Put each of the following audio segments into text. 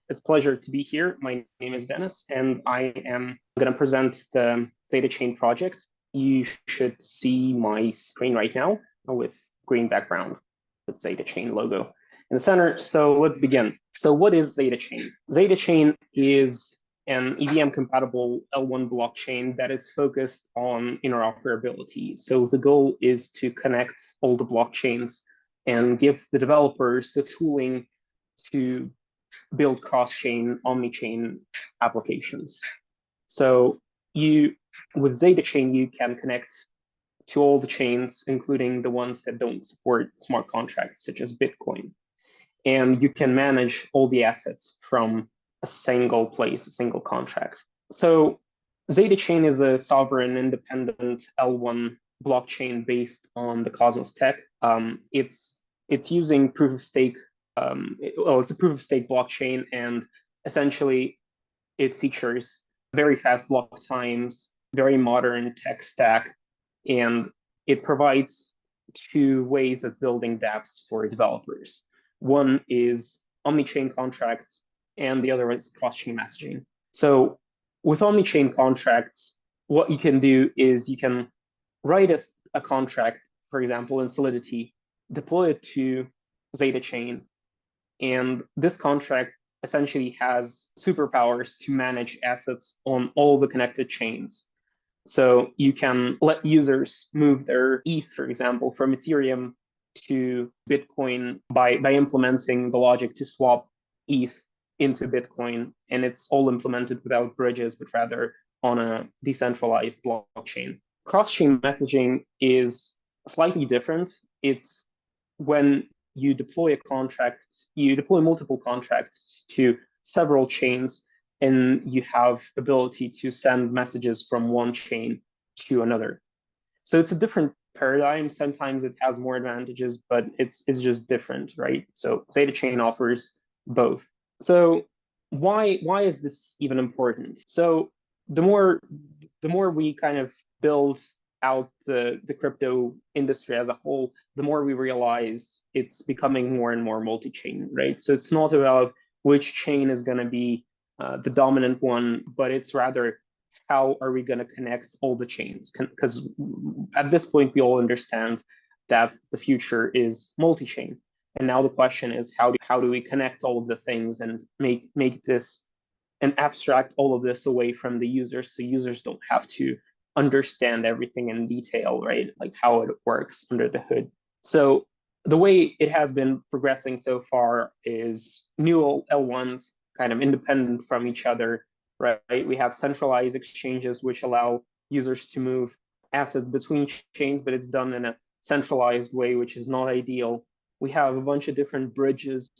It's a pleasure to be here. My name is Dennis, and I am going to present the Zetachain project. You should see my screen right now with green background, with Zetachain logo in the center. So let's begin. So what is Zetachain? Zetachain is an EVM-compatible L1 blockchain that is focused on interoperability. So the goal is to connect all the blockchains and give the developers the tooling to build cross-chain, omni-chain applications. So with Zetachain, you can connect to all the chains, including the ones that don't support smart contracts, such as Bitcoin. And you can manage all the assets from a single place, a single contract. So Zetachain is a sovereign, independent L1 blockchain based on the Cosmos tech. It's using proof of stake. It's a proof of stake blockchain, and essentially it features very fast block times, very modern tech stack, and it provides two ways of building dApps for developers. One is omni-chain contracts, and the other is cross-chain messaging. So with omni-chain contracts, what you can do is you can write a contract, for example, in Solidity, deploy it to Zetachain, and this contract essentially has superpowers to manage assets on all the connected chains. So you can let users move their ETH, for example, from Ethereum to Bitcoin by implementing the logic to swap ETH into Bitcoin. And it's all implemented without bridges, but rather on a decentralized blockchain. Cross-chain messaging is slightly different. It's when you deploy a contract, you deploy multiple contracts to several chains, and you have ability to send messages from one chain to another. So it's a different paradigm. Sometimes it has more advantages, but it's just different, right? So Zetachain offers both. So why is this even important? So the more we kind of build out the crypto industry as a whole, the more we realize it's becoming more and more multi-chain, right? So it's not about which chain is going to be the dominant one, but it's rather how are we going to connect all the chains? Because at this point, we all understand that the future is multi-chain. And now the question is, how do we connect all of the things and make this and abstract all of this away from the users, so users don't have to understand everything in detail, right? Like how it works under the hood. So the way it has been progressing so far is new L1s kind of independent from each other, right? We have centralized exchanges which allow users to move assets between chains, but it's done in a centralized way, which is not ideal. We have a bunch of different bridges.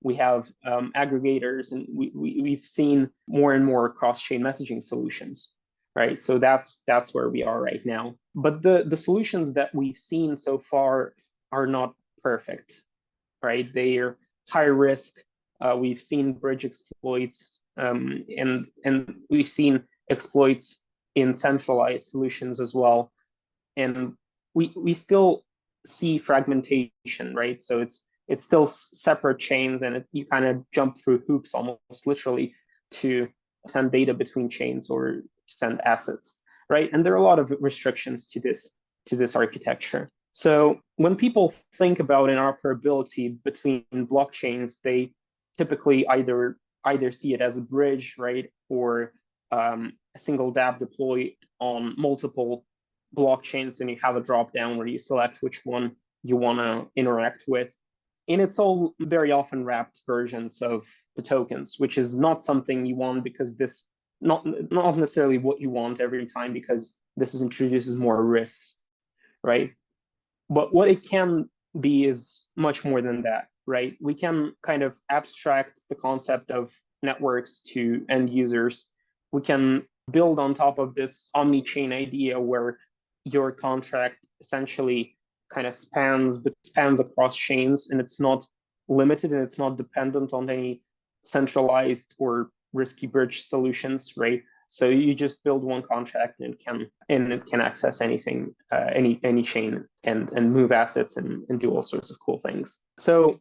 We have aggregators, and we've seen more and more cross-chain messaging solutions, right? So that's where we are right now. But the solutions that we've seen so far are not perfect, right? They are high risk. We've seen bridge exploits, and we've seen exploits in centralized solutions as well. And we still see fragmentation, right? So it's still separate chains, and you kind of jump through hoops almost literally to send data between chains or send assets, right? And there are a lot of restrictions to this architecture. So when people think about interoperability between blockchains, they typically either see it as a bridge, right, or a single dApp deployed on multiple blockchains, and you have a drop down where you select which one you want to interact with. And it's all very often wrapped versions of the tokens, which is not something you want, because this not necessarily what you want every time, because this introduces more risks, right? But what it can be is much more than that, right? We can kind of abstract the concept of networks to end users. We can build on top of this omni-chain idea where your contract essentially kind of spans across chains, and it's not limited and it's not dependent on any centralized or risky bridge solutions, right? So you just build one contract and it can access anything, any chain, and move assets and do all sorts of cool things. So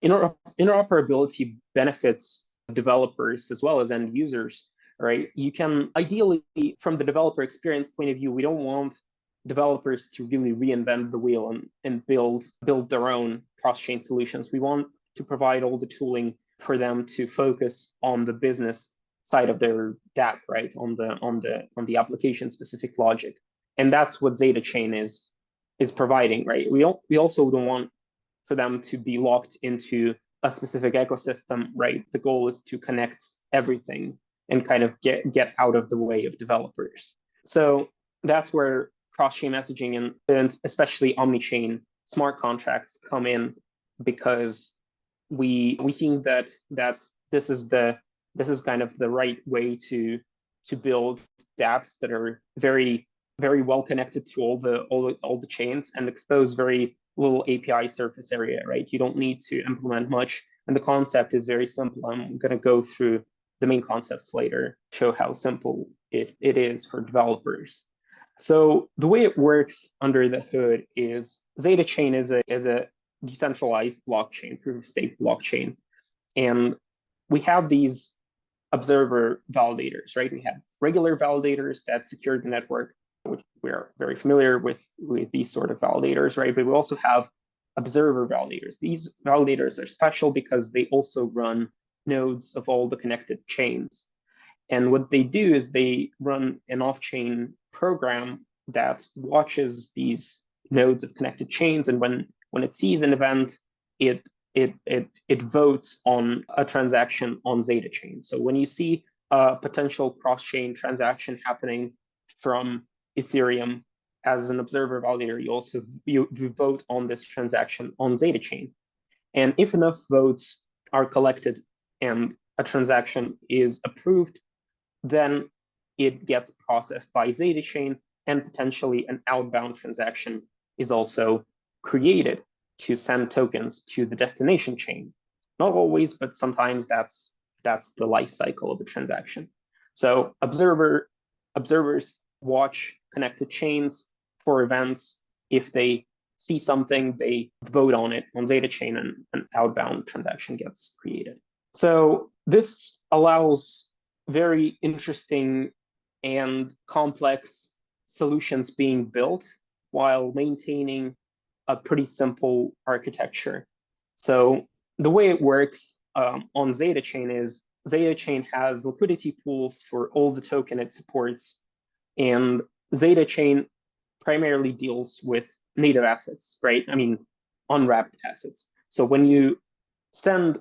interoperability benefits developers as well as end users, right? You can ideally, from the developer experience point of view, we don't want developers to really reinvent the wheel and build their own cross-chain solutions. We want to provide all the tooling for them to focus on the business side of their dApp, right? On the application specific logic. And that's what Zetachain is providing, right? We also don't want for them to be locked into a specific ecosystem, right? The goal is to connect everything and kind of get out of the way of developers. So that's where cross-chain messaging and especially omni-chain smart contracts come in, because we think that this is kind of the right way to build dApps that are very, very well connected to all the chains and expose very little API surface area, right? You don't need to implement much, and the concept is very simple. I'm going to go through the main concepts later, show how simple it is for developers. So the way it works under the hood is Zetachain is a decentralized blockchain, proof of stake blockchain, and we have these observer validators, right? We have regular validators that secure the network, which we are very familiar with these sort of validators, right? But we also have observer validators. These validators are special because they also run nodes of all the connected chains. And what they do is they run an off-chain program that watches these nodes of connected chains, and when it sees an event, it votes on a transaction on Zetachain. So when you see a potential cross-chain transaction happening from Ethereum as an observer validator, you vote on this transaction on Zetachain. And if enough votes are collected and a transaction is approved, then it gets processed by Zetachain, and potentially an outbound transaction is also created to send tokens to the destination chain. Not always, but sometimes that's the life cycle of a transaction. So observers watch connected chains for events. If they see something, they vote on it on Zetachain, and an outbound transaction gets created. So this allows very interesting and complex solutions being built while maintaining a pretty simple architecture. So the way it works on Zetachain is Zetachain has liquidity pools for all the token it supports, and Zetachain primarily deals with native assets, right? I mean, unwrapped assets. So when you send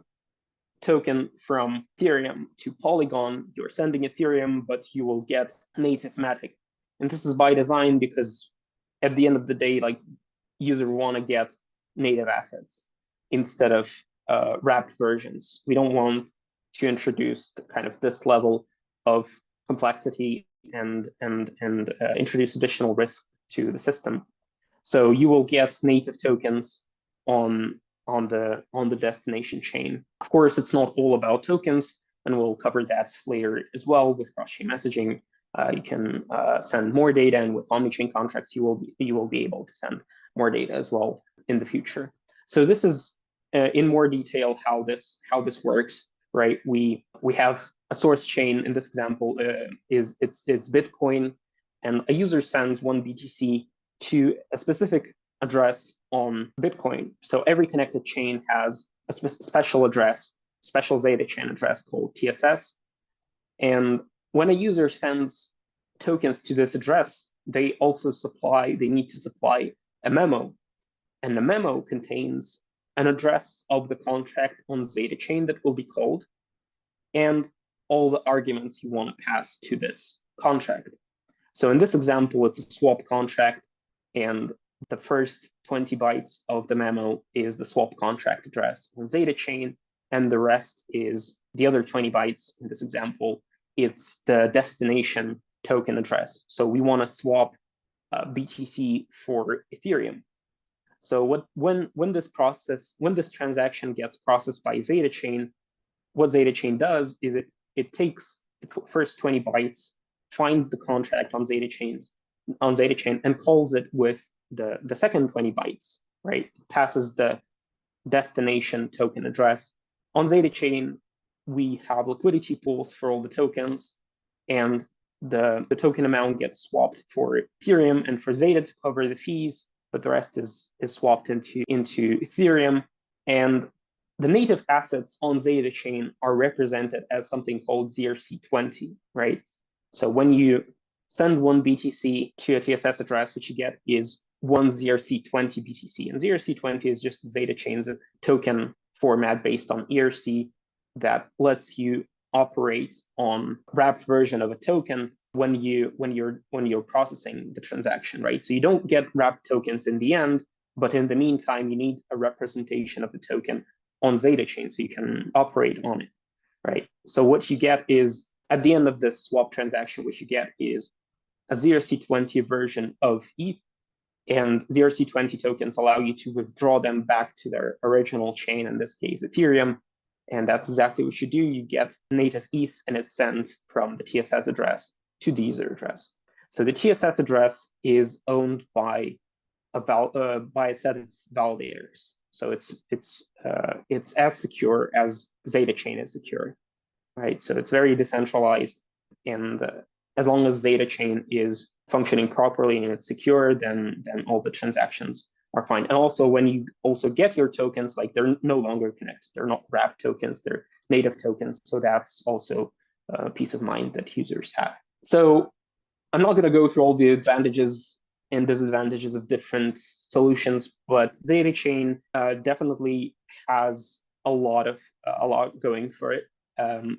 token from Ethereum to Polygon, you're sending Ethereum, but you will get native Matic. And this is by design, because at the end of the day, like, users want to get native assets instead of wrapped versions. We don't want to introduce kind of this level of complexity and introduce additional risk to the system. So you will get native tokens on the destination chain. Of course, it's not all about tokens, and we'll cover that later as well with cross-chain messaging. You can send more data, and with omni-chain contracts, you will be able to send more data as well in the future. So this is in more detail how this works, right? We have a source chain. In this example, it's Bitcoin, and a user sends one BTC to a specific address on Bitcoin. So every connected chain has a special address, special Zetachain address called TSS. And when a user sends tokens to this address, they need to supply a memo. And the memo contains an address of the contract on Zetachain that will be called, and all the arguments you want to pass to this contract. So in this example, it's a swap contract, and the first 20 bytes of the memo is the swap contract address on Zetachain, and the rest is the other 20 bytes. In this example, it's the destination token address. So we want to swap BTC for Ethereum. So when this transaction gets processed by Zetachain, what Zetachain does is it takes the first 20 bytes, finds the contract on Zetachain, and calls it with the second 20 bytes, right? Passes the destination token address. On Zetachain, we have liquidity pools for all the tokens, and the token amount gets swapped for Ethereum and for Zeta to cover the fees, but the rest is swapped into Ethereum. And the native assets on Zetachain are represented as something called ZRC20, right? So when you send one BTC to a TSS address, what you get is one ZRC20 BTC. And ZRC20 is just Zetachain's token format based on ERC that lets you operate on wrapped version of a token when you're processing the transaction, right? So you don't get wrapped tokens in the end, but in the meantime, you need a representation of the token on Zetachain so you can operate on it, right? So what you get is, at the end of this swap transaction, what you get is a ZRC20 version of ETH, and ZRC20 tokens allow you to withdraw them back to their original chain, in this case, Ethereum. And that's exactly what you do. You get native ETH, and it's sent from the TSS address to the user address. So the TSS address is owned by a set of validators. So it's as secure as Zetachain is secure, right? So it's very decentralized, and as long as Zetachain is functioning properly and it's secure, then all the transactions are fine. And also, when you also get your tokens, like, they're no longer connected. They're not wrapped tokens, they're native tokens. So that's also a peace of mind that users have. So I'm not going to go through all the advantages and disadvantages of different solutions, but Zetachain definitely has a lot going for it.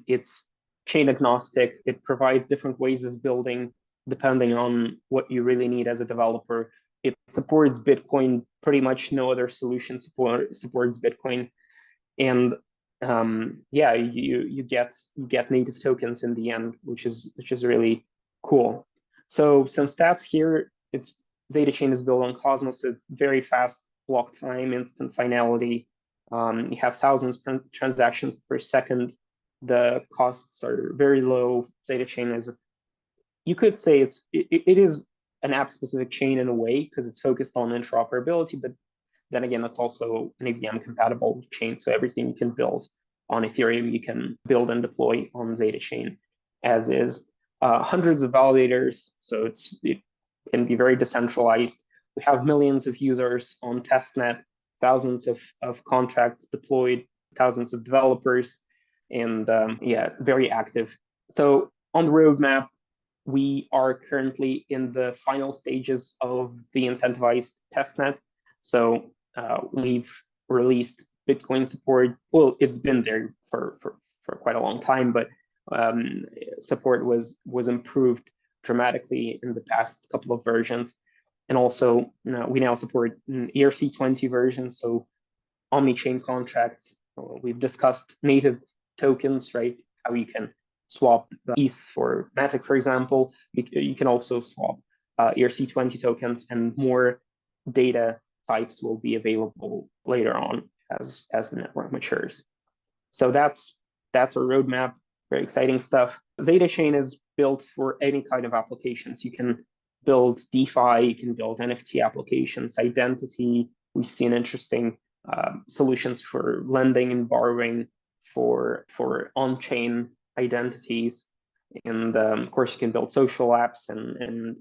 It's chain agnostic. It provides different ways of building depending on what you really need as a developer. It supports Bitcoin. Pretty much no other solution supports Bitcoin, and yeah, you get native tokens in the end, which is really cool. So some stats here. Zetachain is built on Cosmos, so it's very fast block time, instant finality. You have thousands of transactions per second. The costs are very low. Zetachain is, you could say it is an app-specific chain in a way, because it's focused on interoperability, but then again, it's also an EVM-compatible chain, so everything you can build on Ethereum, you can build and deploy on Zetachain as is. Hundreds of validators, so it can be very decentralized. We have millions of users on testnet, thousands of contracts deployed, thousands of developers, and yeah, very active. So on the roadmap, we are currently in the final stages of the incentivized testnet. So we've released Bitcoin support. Well, it's been there for quite a long time, but support was improved dramatically in the past couple of versions. And also, we now support an ERC20 version, so omni-chain contracts. We've discussed native tokens, right? How you can swap ETH for Matic, for example. You can also swap ERC20 tokens, and more data types will be available later on as the network matures. So that's our roadmap. Very exciting stuff. Zetachain is built for any kind of applications. You can build DeFi, you can build NFT applications, identity. We've seen interesting solutions for lending and borrowing, for on-chain identities, and of course you can build social apps and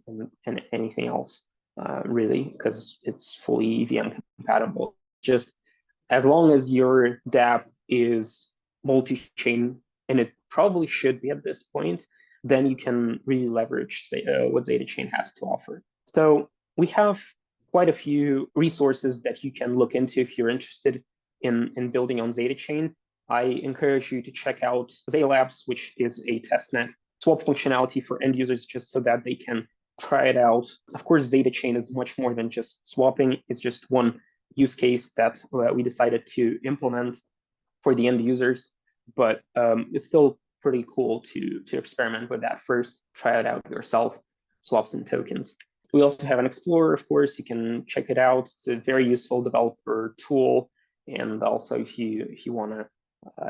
anything else, really, because it's fully EVM compatible. Just as long as your dApp is multi-chain, and it probably should be at this point, then you can really leverage what Zetachain has to offer. So we have quite a few resources that you can look into if you're interested in building on Zetachain. I encourage you to check out Zalabs, which is a testnet swap functionality for end users, just so that they can try it out. Of course, Zetachain is much more than just swapping. It's just one use case that we decided to implement for the end users, but it's still pretty cool to experiment with that first, try it out yourself, swaps and tokens. We also have an Explorer, of course. You can check it out. It's a very useful developer tool. And also, if you want to,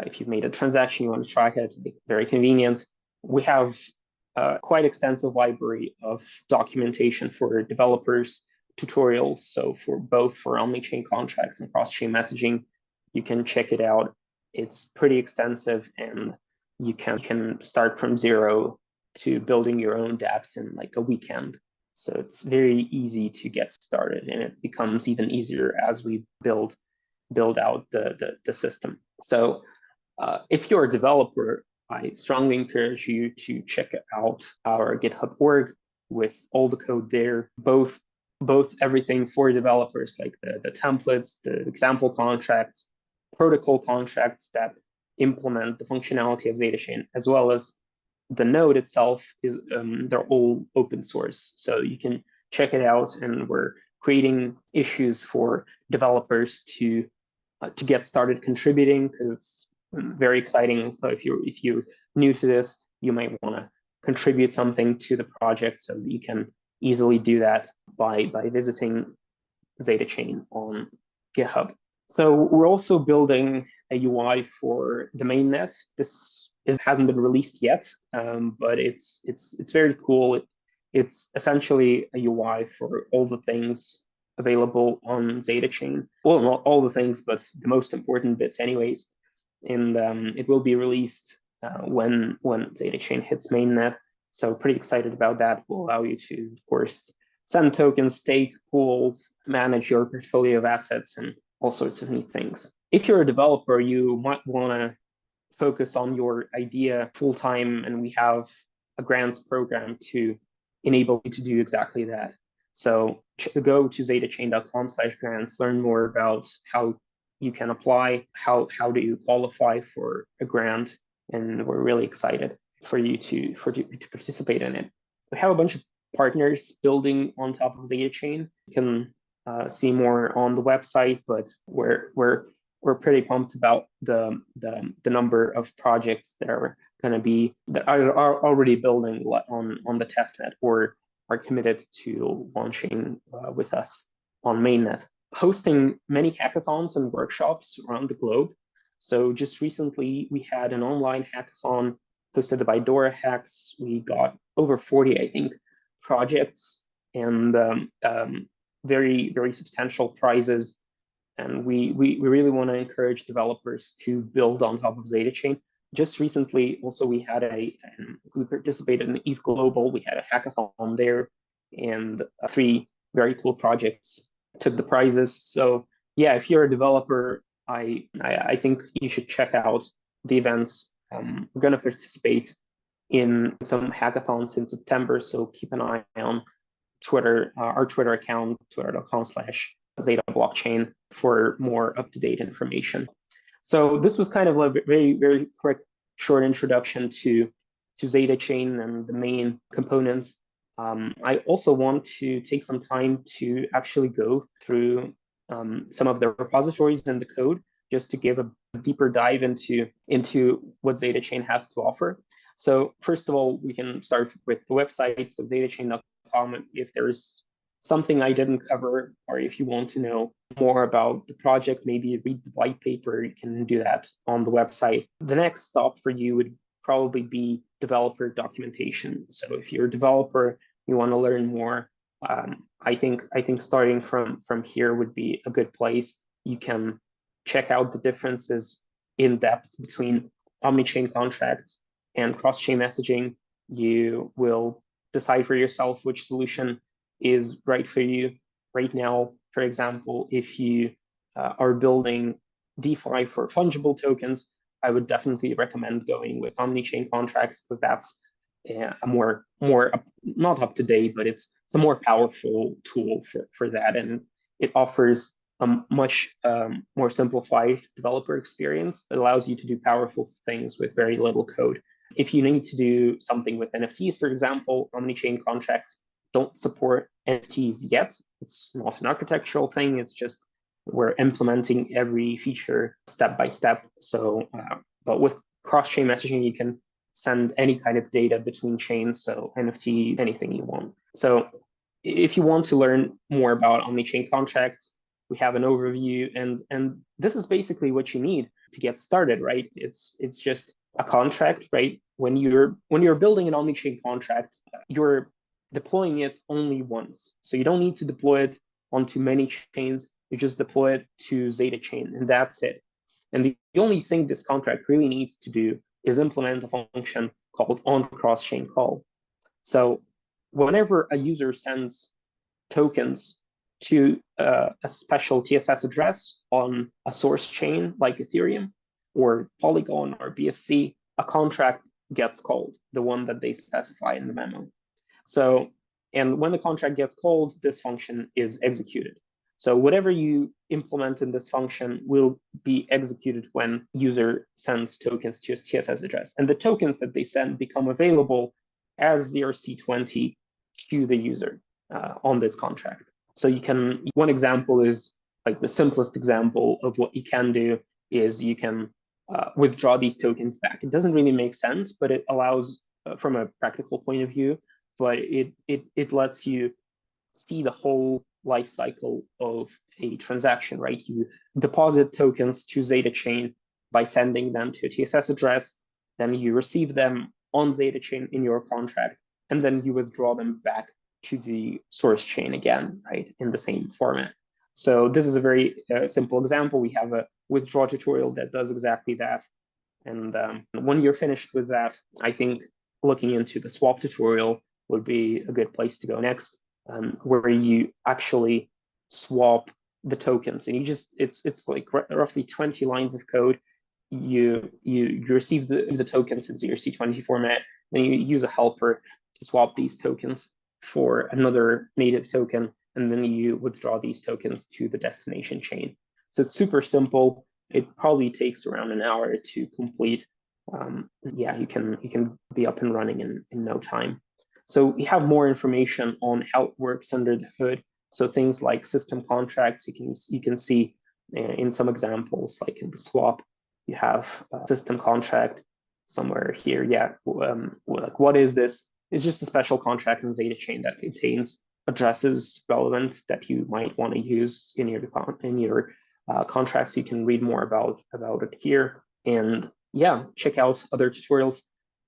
if you've made a transaction, you want to track it, very convenient. We have quite extensive library of documentation for developers, tutorials. So for omni-chain contracts and cross-chain messaging, you can check it out. It's pretty extensive, and you can start from zero to building your own dApps in like a weekend. So it's very easy to get started, and it becomes even easier as we build out the system. So if you're a developer, I strongly encourage you to check out our GitHub org with all the code there, both everything for developers, like the templates, the example contracts, protocol contracts that implement the functionality of Zetachain, as well as the node itself. They're all open source, so you can check it out. And we're creating issues for developers to get started contributing, because it's very exciting. So if you're new to this, you might want to contribute something to the project, so you can easily do that by visiting Zetachain on GitHub. So we're also building a UI for the mainnet. This hasn't been released yet, but it's very cool. It's essentially a UI for all the things available on Zetachain. Well, not all the things, but the most important bits anyways. And it will be released when Zetachain hits mainnet. So pretty excited about that. It will allow you to, of course, send tokens, stake, pool, manage your portfolio of assets, and all sorts of neat things. If you're a developer, you might want to focus on your idea full time, and we have a grants program to enable you to do exactly that. So go to zetachain.com/grants, learn more about how you can apply, how do you qualify for a grant, and we're really excited for you to participate in it. We have a bunch of partners building on top of Zetachain. You can see more on the website, but we're pretty pumped about the number of projects that are already building on the testnet or are committed to launching with us on mainnet. Hosting many hackathons and workshops around the globe. So just recently we had an online hackathon hosted by Dora Hacks. We got over 40, I think, projects, and very, very substantial prizes. And we really want to encourage developers to build on top of Zetachain. Just recently, also, we participated in ETH Global. We had a hackathon there, and 3 very cool projects took the prizes. So yeah, if you're a developer, I think you should check out the events. We're going to participate in some hackathons in September, so keep an eye on Twitter, our Twitter account, twitter.com/ZetaBlockchain, for more up-to-date information. So this was kind of a very, very quick, short introduction to Zetachain and the main components. I also want to take some time to actually go through some of the repositories and the code, just to give a deeper dive into what Zetachain has to offer. So first of all, we can start with the website, so zetachain.com. If there's something I didn't cover, or if you want to know more about the project, maybe read the white paper, you can do that on the website. The next stop for you would probably be developer documentation. So if you're a developer, you want to learn more, I think starting from here would be a good place. You can check out the differences in depth between omni-chain contracts and cross-chain messaging. You will decide for yourself which solution is right for you. Right now, for example, if you are building DeFi for fungible tokens, I would definitely recommend going with omni-chain contracts, because that's a more not up to date, but it's a more powerful tool for that, and it offers a much more simplified developer experience. It allows you to do powerful things with very little code. If you need to do something with NFTs, for example, omni-chain contracts don't support NFTs yet. It's not an architectural thing. It's just we're implementing every feature step by step. So, but with cross-chain messaging, you can send any kind of data between chains. So NFT, anything you want. So if you want to learn more about omni-chain contracts, we have an overview, and this is basically what you need to get started, right? It's just a contract, right? When you're building an omni-chain contract, you're deploying it only once. So you don't need to deploy it onto many chains. You just deploy it to Zetachain, and that's it. And the only thing this contract really needs to do is implement a function called onCrossChain call. So whenever a user sends tokens to a special TSS address on a source chain like Ethereum or Polygon or BSC, a contract gets called, the one that they specify in the memo. So, and when the contract gets called, this function is executed. So whatever you implement in this function will be executed when user sends tokens to a TSS address. And the tokens that they send become available as ERC20 to the user on this contract. So you can, one example is like the simplest example of what you can do is you can withdraw these tokens back. It doesn't really make sense, but it allows from a practical point of view, but it lets you see the whole life cycle of a transaction, right? You deposit tokens to Zetachain by sending them to a TSS address, then you receive them on Zetachain in your contract, and then you withdraw them back to the source chain again, right, in the same format. So this is a very simple example. We have a withdraw tutorial that does exactly that. And when you're finished with that, I think looking into the swap tutorial would be a good place to go next, where you actually swap the tokens. And you just, it's like roughly 20 lines of code. You receive the tokens in ERC20 format, then you use a helper to swap these tokens for another native token, and then you withdraw these tokens to the destination chain. So it's super simple. It probably takes around an hour to complete. Yeah, you can be up and running in no time. So we have more information on how it works under the hood. So things like system contracts, you can see in some examples, like in the swap, you have a system contract somewhere here. Yeah, like what is this? It's just a special contract in Zetachain that contains addresses relevant that you might want to use in your contracts. You can read more about it here. And yeah, check out other tutorials.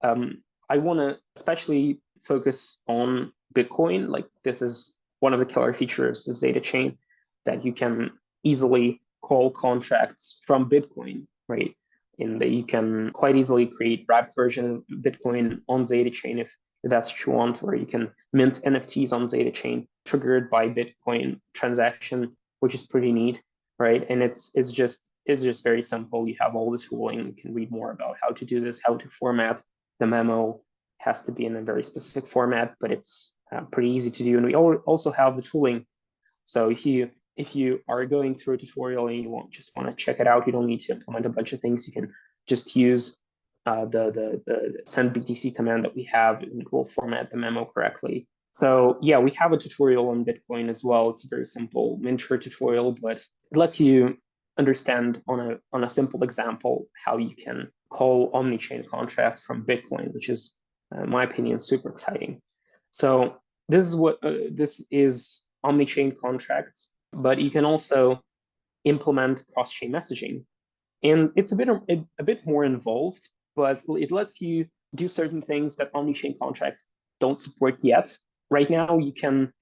I want to especially focus on Bitcoin. Like this is one of the killer features of Zetachain, that you can easily call contracts from Bitcoin, right? And that you can quite easily create wrapped version of Bitcoin on Zetachain if that's what you want, or you can mint NFTs on Zetachain triggered by Bitcoin transaction, which is pretty neat, right? And it's just very simple. You have all the tooling. You can read more about how to do this, how to format the memo. Has to be in a very specific format, but it's pretty easy to do. And we also have the tooling. So if you are going through a tutorial and you just want to check it out, you don't need to implement a bunch of things. You can just use the send BTC command that we have, and it will format the memo correctly. So yeah, we have a tutorial on Bitcoin as well. It's a very simple miniature tutorial, but it lets you understand on a simple example how you can call omni-chain contracts from Bitcoin, which is, in my opinion, super exciting. So this is omni-chain contracts, but you can also implement cross-chain messaging, and it's a bit more involved, but it lets you do certain things that omni-chain contracts don't support yet. Right now, you can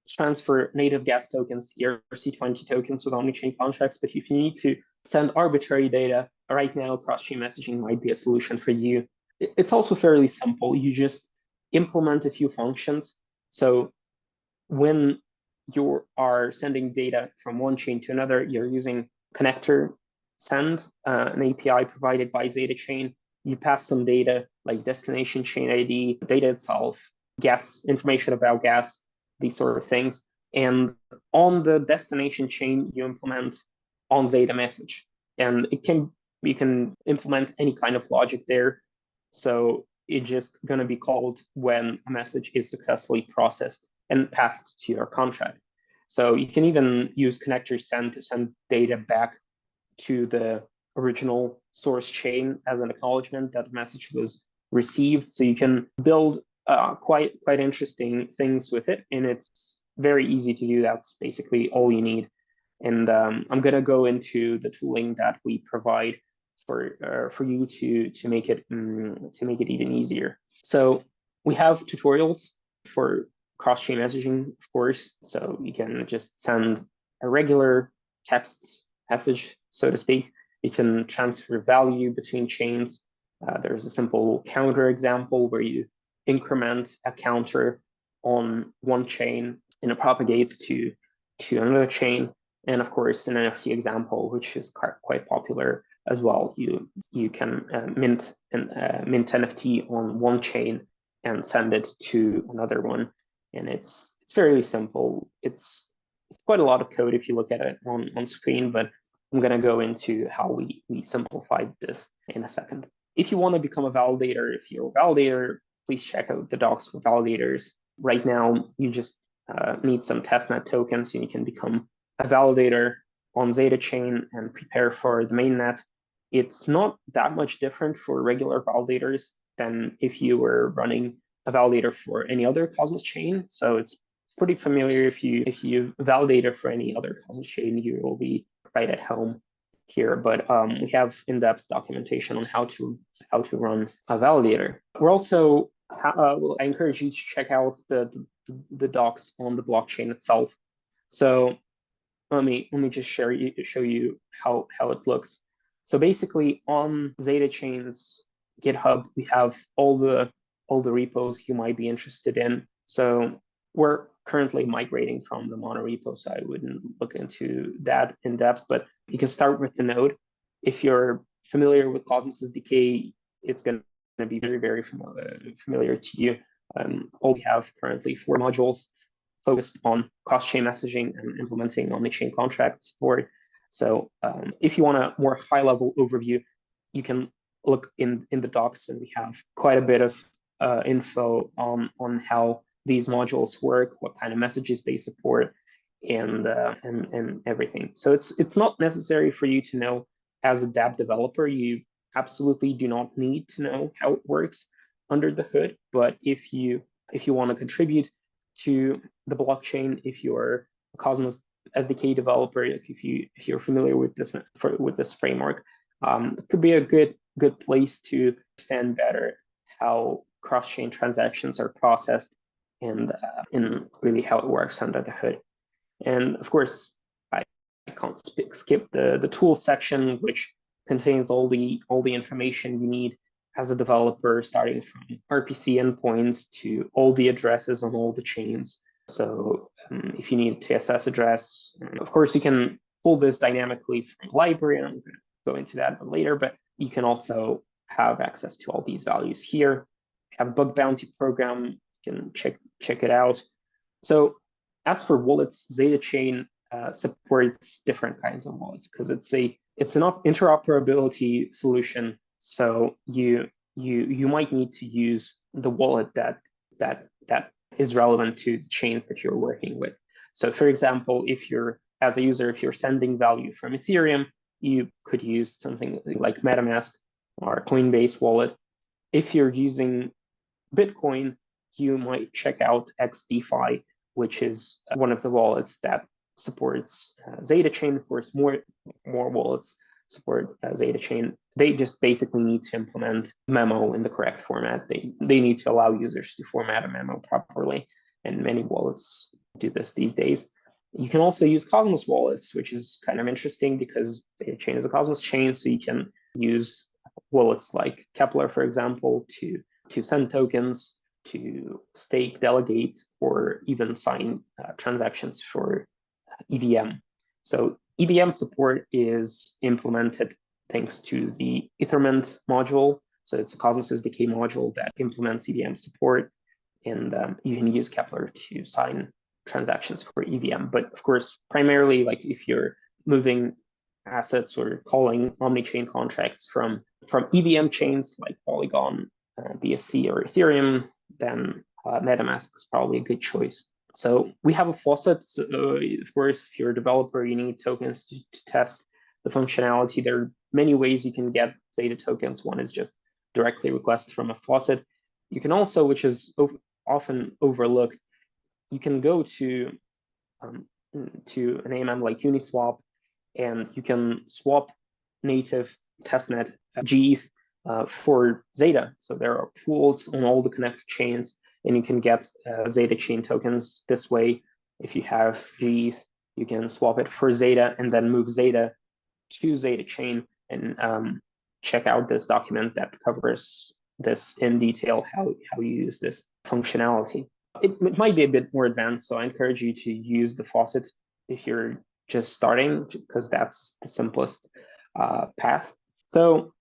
transfer native gas tokens, ERC20 tokens with omni-chain contracts, but if you need to send arbitrary data, right now cross-chain messaging might be a solution for you. It's also fairly simple. You just implement a few functions. So when you are sending data from one chain to another, you're using connector send, an API provided by Zetachain. You pass some data like destination chain ID, data itself, gas, information about gas, these sort of things. And on the destination chain, you implement on Zeta message. And you can implement any kind of logic there. So it's just going to be called when a message is successfully processed and passed to your contract. So you can even use connector send to send data back to the original source chain as an acknowledgement that the message was received. So you can build quite interesting things with it, and it's very easy to do. That's basically all you need. And I'm going to go into the tooling that we provide for you to make it even easier. So we have tutorials for cross-chain messaging, of course. So you can just send a regular text message, so to speak, You can transfer value between chains. There's a simple counter example where you increment a counter on one chain and it propagates to another chain. And of course, an NFT example, which is quite popular as well. You can mint NFT on one chain and send it to another one, and it's fairly simple. It's quite a lot of code if you look at it on screen, but I'm going to go into how we simplified this in a second. If you want to become a validator, if you're a validator, please check out the docs for validators. Right now, you just need some testnet tokens, and you can become a validator on Zetachain and prepare for the mainnet. It's not that much different for regular validators than if you were running a validator for any other Cosmos chain. So it's pretty familiar. If you validate it for any other Cosmos chain, you will be right at home here. But we have in-depth documentation on how to run a validator. We're also I encourage you to check out the docs on the blockchain itself. So let me just show you how it looks. So basically, on Zetachain's GitHub, we have all the repos you might be interested in. So we're currently migrating from the mono repo, so I wouldn't look into that in depth, but you can start with the node. If you're familiar with Cosmos SDK, it's going to be very, very familiar to you. All we have currently 4 modules focused on cross-chain messaging and implementing omni-chain contract support. So if you want a more high-level overview, you can look in the docs, and we have quite a bit of info on how these modules work, what kind of messages they support, and everything. So it's not necessary for you to know as a dApp developer. You absolutely do not need to know how it works under the hood. But if you want to contribute to the blockchain, if you're a Cosmos SDK developer, if you're familiar with this framework, it could be a good place to understand better how cross-chain transactions are processed and really how it works under the hood. And of course, I can't skip the tools section, which contains all the information you need as a developer, starting from RPC endpoints to all the addresses on all the chains. So if you need a TSS address, of course, you can pull this dynamically from the library, and I'm going to go into that later, but you can also have access to all these values here. We have a bug bounty program. You can check it out. So as for wallets, Zetachain supports different kinds of wallets because it's an interoperability solution. So you might need to use the wallet that is relevant to the chains that you're working with. So for example, if you're sending value from Ethereum, you could use something like MetaMask or Coinbase wallet. If you're using Bitcoin, you might check out XDeFi, which is one of the wallets that supports Zetachain. Of course, more wallets support Zetachain. They just basically need to implement memo in the correct format. They need to allow users to format a memo properly, and many wallets do this these days. You can also use Cosmos wallets, which is kind of interesting because Zetachain is a Cosmos chain, so you can use wallets like Kepler, for example, to send tokens, to stake, delegate, or even sign transactions for EVM. So EVM support is implemented thanks to the Ethermint module. So it's a Cosmos SDK module that implements EVM support, and you can use Kepler to sign transactions for EVM. But of course, primarily, like if you're moving assets or calling omni-chain contracts from EVM chains like Polygon, BSC, or Ethereum, then MetaMask is probably a good choice. So we have a faucet. So, of course, if you're a developer, you need tokens to test the functionality. There are many ways you can get Zeta tokens. One is just directly request from a faucet. You can also, which is often overlooked, you can go to an AMM like Uniswap, and you can swap native testnet GETH for Zeta. So there are pools on all the connected chains, and you can get Zetachain tokens this way. If you have GETH, you can swap it for Zeta and then move Zeta to Zetachain, check out this document that covers this in detail, how you use this functionality. It might be a bit more advanced, so I encourage you to use the faucet if you're just starting, because that's the simplest path. So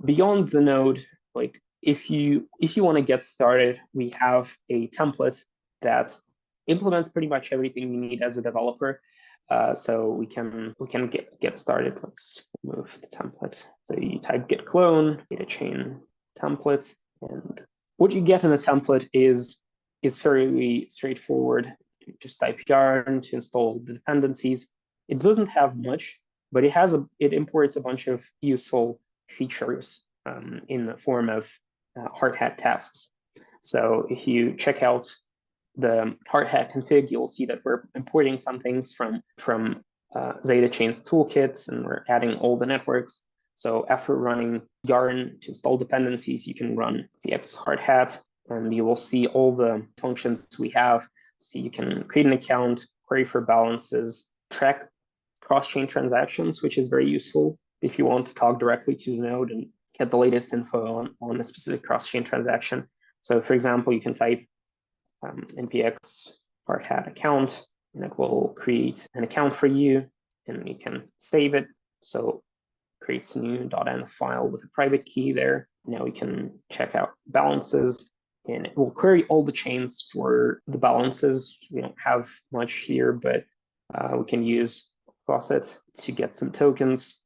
beyond the node, like if you want to get started, we have a template that implements pretty much everything you need as a developer. So we can get started. Let's remove the template. So you type git clone Zetachain template, and what you get in a template is fairly straightforward. You just type yarn to install the dependencies. It doesn't have much, but it imports a bunch of useful features in the form of hard hat tasks. So if you check out the hard hat config, you'll see that we're importing some things from Zetachain's toolkit, and we're adding all the networks. So after running yarn to install dependencies, you can run vx hard hat, and you will see all the functions we have. So you can create an account, query for balances, track cross-chain transactions, which is very useful if you want to talk directly to the node and get the latest info on a specific cross-chain transaction. So for example, you can type npx hard hat account, and it will create an account for you, and you can save it. So it creates a new .env file with a private key there. Now we can check out balances, and it will query all the chains for the balances. We don't have much here, but we can use faucet to get some tokens.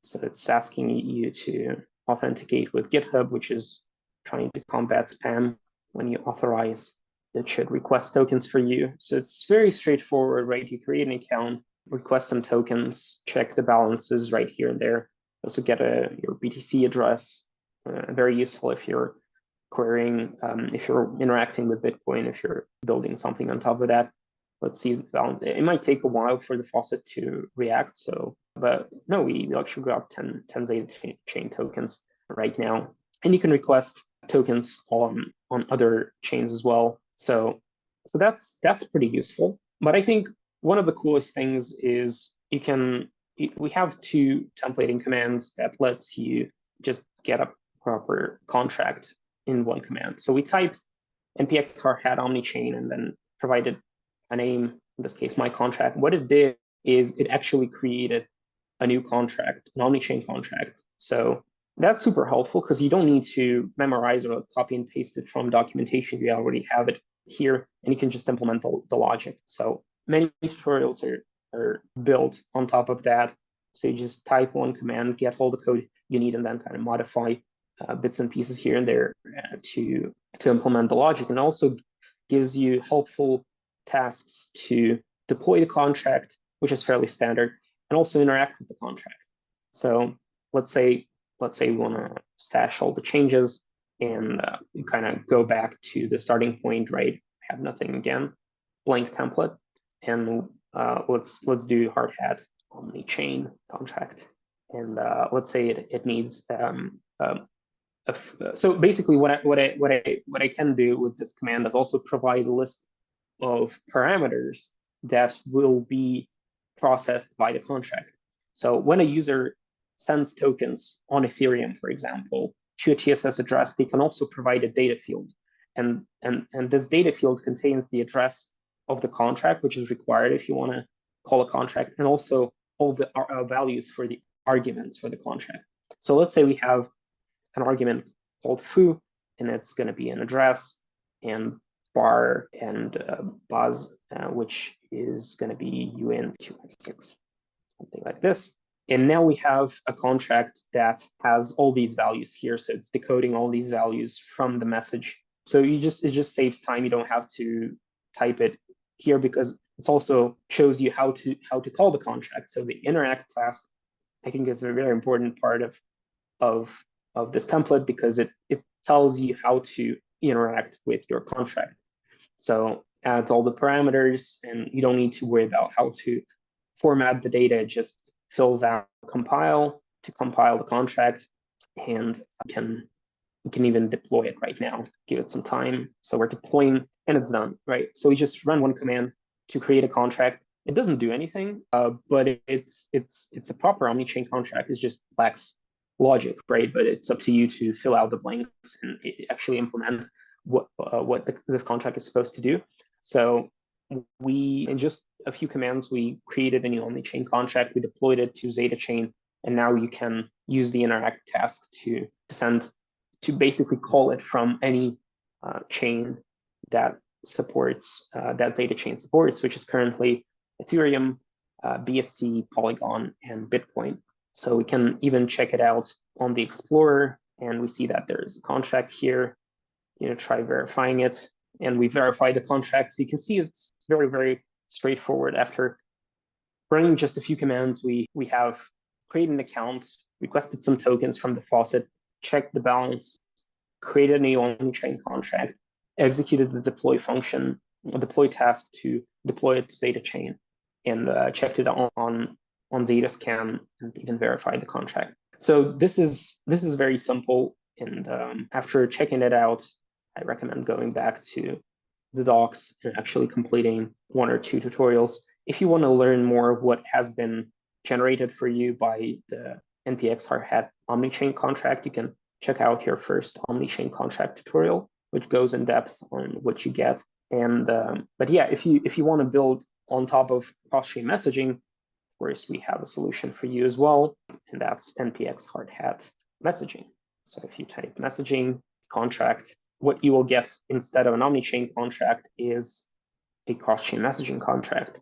So it's asking you to authenticate with GitHub, which is trying to combat spam. When you authorize, it should request tokens for you. So it's very straightforward, right? You create an account, request some tokens, check the balances right here and there. Also get your BTC address. Very useful if you're querying, if you're interacting with Bitcoin, if you're building something on top of that. Let's see the balance. It might take a while for the faucet to react. So, but no, we actually got 10 Zetachain tokens right now, and you can request tokens on other chains as well. So that's pretty useful. But I think one of the coolest things is we have two templating commands that lets you just get a proper contract in one command. So we typed npx hard hat omnichain and then provided a name, in this case, my contract. What it did is it actually created a new contract, an omnichain contract. So that's super helpful because you don't need to memorize or copy and paste it from documentation. You already have it here, and you can just implement the logic. So many tutorials are built on top of that. So you just type one command, get all the code you need, and then kind of modify bits and pieces here and there to implement the logic, and also gives you helpful tasks to deploy the contract, which is fairly standard, and also interact with the contract. So let's say we want to stash all the changes and kind of go back to the starting point, right? Have nothing again, blank template, and let's do hard hat omnichain contract, and let's say it needs so basically what I can do with this command is also provide a list of parameters that will be processed by the contract. So when a user sends tokens on Ethereum, for example, to a TSS address, they can also provide a data field. And this data field contains the address of the contract, which is required if you want to call a contract, and also all the values for the arguments for the contract. So let's say we have an argument called foo, and it's going to be an address, and bar and buzz, which is going to be UN216, something like this. And now we have a contract that has all these values here. So it's decoding all these values from the message. So it just saves time. You don't have to type it here because it also shows you how to call the contract. So the interact task, I think, is a very important part of this template because it tells you how to interact with your contract. So adds all the parameters, and you don't need to worry about how to format the data. It just fills out compile to compile the contract, and we can even deploy it right now. Give it some time. So we're deploying, and it's done, right? So we just run one command to create a contract. It doesn't do anything, but it's a proper omni-chain contract. It just lacks logic, right? But it's up to you to fill out the blanks and actually implement what this contract is supposed to do. So we, in just a few commands, we created a new omni-chain contract. We deployed it to Zetachain, and now you can use the interact task to basically call it from any chain that supports that Zetachain supports, which is currently Ethereum, BSC, Polygon, and Bitcoin. So we can even check it out on the Explorer, and we see that there's a contract here. Try verifying it, and we verify the contract. So you can see it's very, very straightforward. After running just a few commands, we have created an account, requested some tokens from the faucet, checked the balance, created a new on-chain contract, executed the deploy function, a deploy task to deploy it to Zetachain, and checked it on Zetascan and even verified the contract. So this is very simple. And after checking it out, I recommend going back to the docs and actually completing 1 or 2 tutorials. If you want to learn more of what has been generated for you by the NPX Hardhat Omnichain contract, you can check out your first Omnichain contract tutorial, which goes in depth on what you get. And but yeah, if you want to build on top of cross-chain messaging, of course, we have a solution for you as well, and that's NPX Hardhat messaging. So if you type messaging contract, what you will get instead of an omni-chain contract is a cross-chain messaging contract.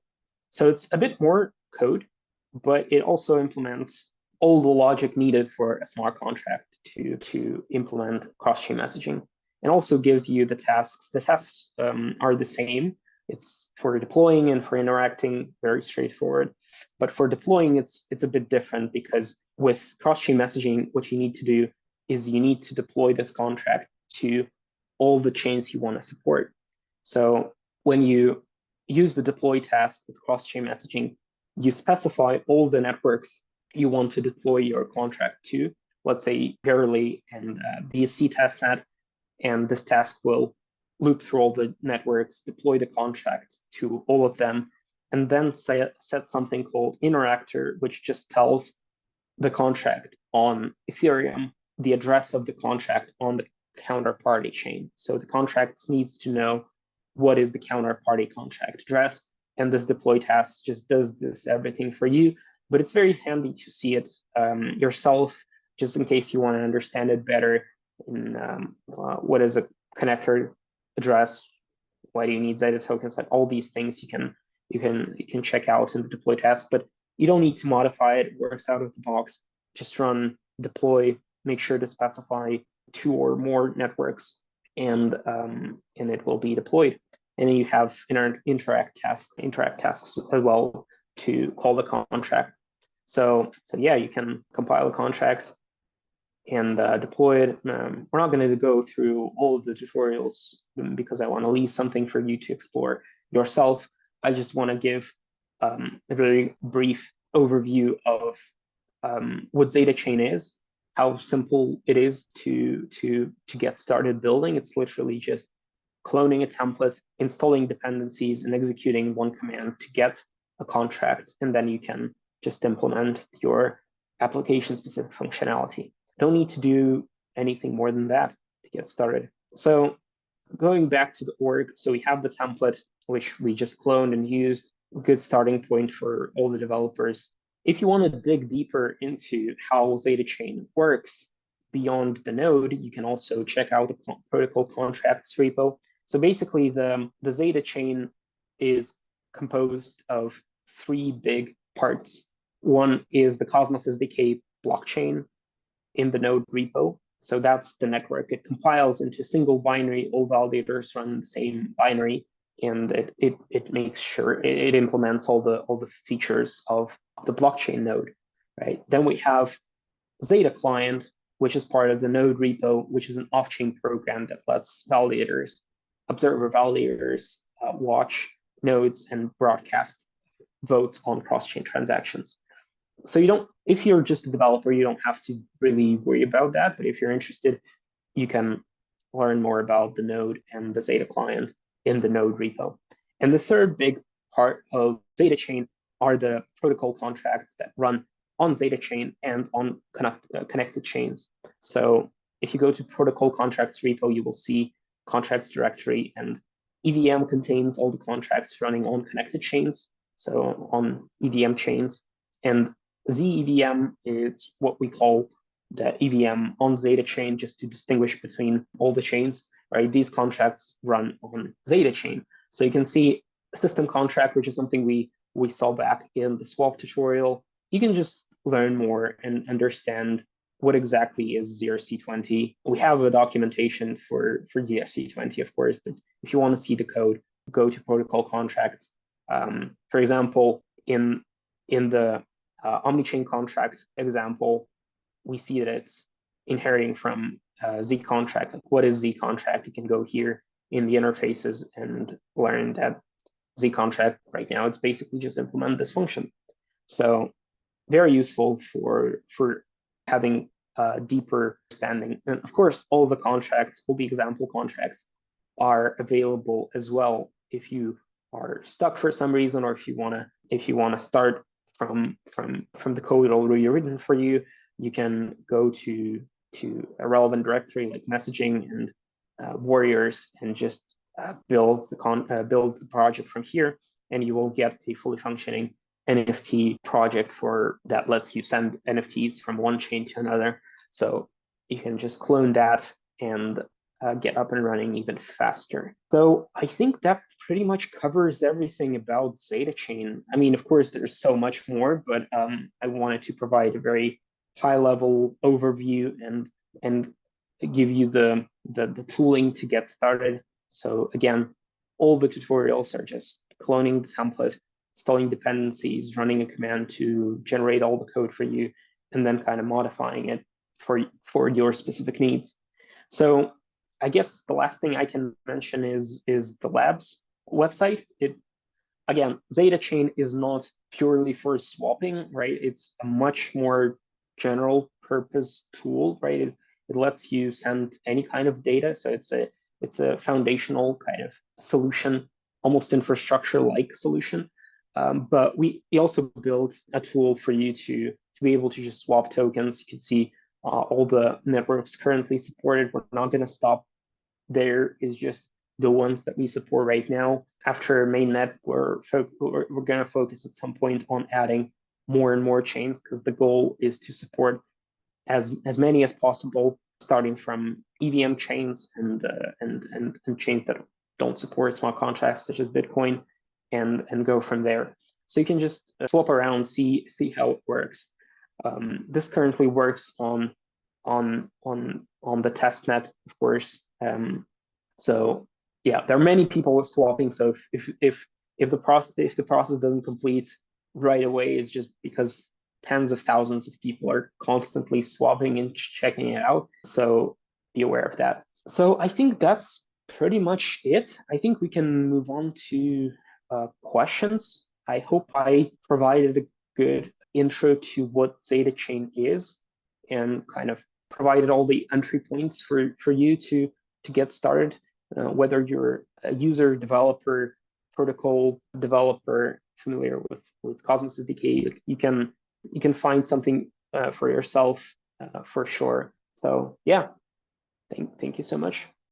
So it's a bit more code, but it also implements all the logic needed for a smart contract to implement cross-chain messaging, and also gives you the tasks. The tasks are the same. It's for deploying and for interacting, very straightforward. But for deploying, it's a bit different, because with cross-chain messaging, what you need to do is you need to deploy this contract to all the chains you want to support. So when you use the deploy task with cross-chain messaging, you specify all the networks you want to deploy your contract to, let's say Verily and BSC testnet, and this task will loop through all the networks, deploy the contract to all of them, and then set something called interactor, which just tells the contract on Ethereum the address of the contract on the counterparty chain. So the contract needs to know what is the counterparty contract address, and this deploy task just does this everything for you. But it's very handy to see it yourself, just in case you want to understand it better. In what is a connector address? Why do you need Zeta tokens? Like all these things you can check out in the deploy task, but you don't need to modify it. It works out of the box. Just run deploy, make sure to specify 2 or more networks, and it will be deployed. And then you have interact tasks as well to call the contract. So yeah, you can compile a contract and deploy it. We're not going to go through all of the tutorials because I want to leave something for you to explore yourself. I just want to give a very brief overview of what Zetachain is, how simple it is to get started building. It's literally just cloning a template, installing dependencies, and executing one command to get a contract, and then you can just implement your application-specific functionality. Don't need to do anything more than that to get started. So going back to the org, so we have the template, which we just cloned and used, a good starting point for all the developers. If you want to dig deeper into how Zetachain works beyond the node, you can also check out the protocol contracts repo. So basically, the Zetachain is composed of 3 big parts. One is the Cosmos SDK blockchain in the node repo. So that's the network. It compiles into single binary. All validators run the same binary, and it makes sure it implements all the features of the blockchain node, right? Then we have Zeta client, which is part of the node repo, which is an off-chain program that lets observer validators watch nodes and broadcast votes on cross-chain transactions. So if you're just a developer, you don't have to really worry about that. But if you're interested, you can learn more about the node and the Zeta client in the node repo. And the third big part of Zetachain are the protocol contracts that run on Zetachain and on connected chains. So if you go to protocol contracts repo, you will see contracts directory, and EVM contains all the contracts running on connected chains, so on EVM chains. And ZEVM is what we call the EVM on Zetachain, just to distinguish between all the chains, right? These contracts run on Zetachain. So you can see a system contract, which is something we saw back in the swap tutorial. You can just learn more and understand what exactly is ZRC20. We have a documentation for ZRC20, of course, but if you want to see the code, go to protocol contracts. For example, in the omnichain contract example, we see that it's inheriting from Z contract. Like, what is Z contract? You can go here in the interfaces and learn that Z contract right now, it's basically just implement this function. So very useful for having a deeper understanding. And of course, all the contracts, all the example contracts are available as well. If you are stuck for some reason, or if you wanna start from the code already written for you, you can go to a relevant directory like messaging and warriors and just build the project from here, and you will get a fully functioning NFT project that lets you send NFTs from one chain to another. So you can just clone that and get up and running even faster. So I think that pretty much covers everything about Zetachain. I mean, of course, there's so much more, but I wanted to provide a very high-level overview and give you the tooling to get started. So again, all the tutorials are just cloning the template, installing dependencies, running a command to generate all the code for you, and then kind of modifying it for your specific needs. So I guess the last thing I can mention is the labs website. Again, Zetachain is not purely for swapping, right? It's a much more general purpose tool, right? It lets you send any kind of data. So it's a foundational kind of solution, almost infrastructure-like solution. But we also built a tool for you to be able to just swap tokens. You can see all the networks currently supported. We're not going to stop there. Is just the ones that we support right now. After mainnet, we're going to focus at some point on adding more and more chains, because the goal is to support as many as possible, starting from EVM chains and chains that don't support smart contracts such as Bitcoin, and go from there. So you can just swap around, see how it works. This currently works on the testnet, of course. So yeah, there are many people swapping. So if the process doesn't complete right away, it's just because tens of thousands of people are constantly swapping and checking it out. So be aware of that. So I think that's pretty much it. I think we can move on to questions. I hope I provided a good intro to what Zetachain is, and kind of provided all the entry points for you to get started. Whether you're a user, developer, protocol developer, familiar with Cosmos SDK, you can find something for yourself for sure. So yeah, thank you so much.